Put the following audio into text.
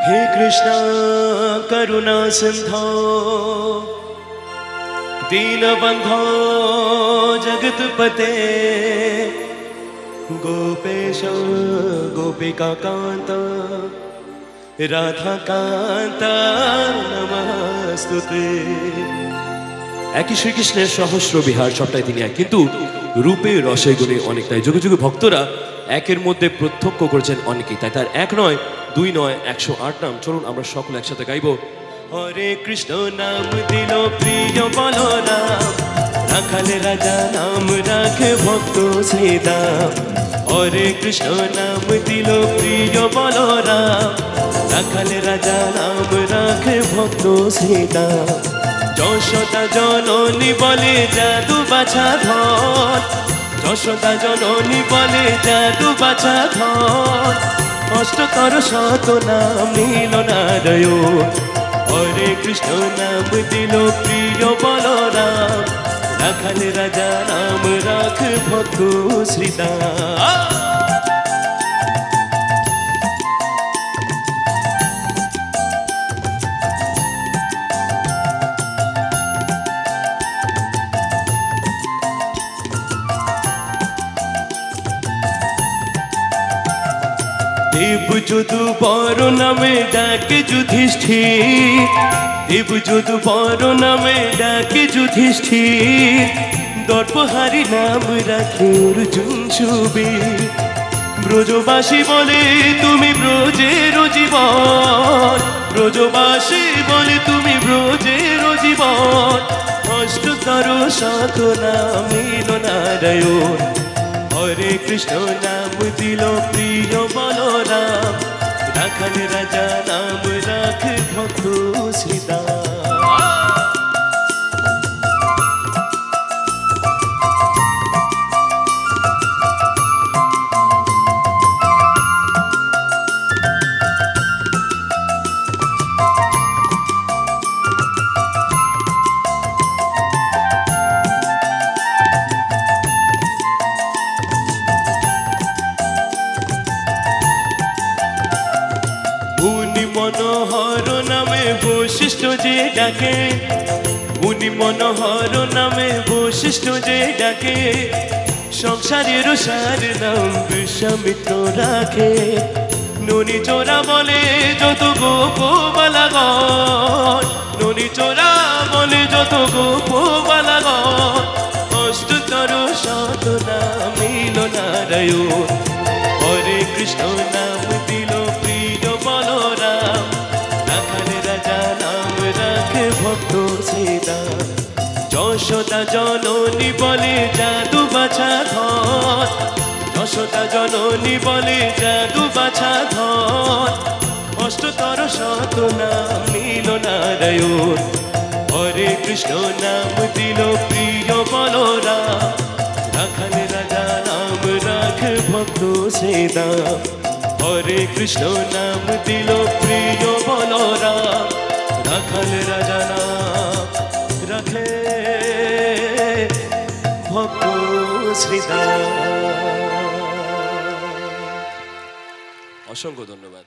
हे कृष्ण करुणा सिंधो दीनबंधो जगतपते गोपेश गोपिका कांत राधा कांत नमस्तुते। একই শ্রীকৃষ্ণের সহস্র বিহার সবটাই তিনি এক, কিন্তু রূপে রসে গুণে অনেকটাই। যুগে যুগে ভক্তরা একের মধ্যে প্রত্যক্ষ করেছেন অনেকেই, তাই তার এক নয় দুই নয় 108 নাম। চলুন আমরা সকলে একসাথে গাইব। হরে কৃষ্ণ নাম দিল প্রিয় বলরাম, রাখাল রাজা নাম রাখে ভক্ত শ্রীদাম। হরে কৃষ্ণ নাম দিল প্রিয় বলরাম, রাখাল রাজা নাম রাখে ভক্ত শ্রীদাম। যশোদা জননী বলে জাদু বাছা ধন, যশোদা জননী বলে জাদু বাছা ধন। অষ্টতর শত নাম নীল নারায়ণ, হরে কৃষ্ণ নাম দিল প্রিয় বলরাম, রাখাল রাজা নাম রাখ ভক্ত শ্রীদাম। দেব যদু বর নামে ডাকে যুধিষ্ঠির, দেব যদু বর নামে ডাকে যুধিষ্ঠির। দর্পহারি নাম রাখে অর্জুন সুবীর। ব্রজবাসী বলে তুমি ব্রজের জীবন, ব্রজবাসী বলে তুমি ব্রজের জীবন। অষ্টতর শত নাম নীল নারায়ণ, হরে কৃষ্ণ নাম দিল প্রিয় বলরাম, রাখাল রাজা নাম রাখ ভক্ত শ্রীদাম। মুনি মনোহর নামে বৈশিষ্ট্য যে ডাকে, মুনি মনোহর নামে বৈশিষ্ট্য যে ডাকে। সংসারের সার নাম বিশ্বামিত্র রাখে। ননি চোরা বলে যত গোপবালাগণ, ননি চোরা বলে যত গোপবালাগণ। অষ্টতর শত নাম নীল নারায়ণ, হরে কৃষ্ণ নাম দিল প্রিয় বলরাম, রাখাল রাজা নাম রাখে ভক্ত শ্রীদাম। যশোদা জননী বলে জাদু বাছা ধন, যশোদা জননী বলে জাদু বাছা ধন। অষ্টতর শত নাম নীল নারায়ণ, হরে কৃষ্ণ নাম দিল প্রিয় বলরাম, রাখাল রাজা নাম রাখ ভক্ত শ্রীদাম। হরে কৃষ্ণ নাম দিল প্রিয় বলরাম, রাখাল রাজা নাম রাখে ভক্ত শ্রীদাম। অসংখ্য ধন্যবাদ।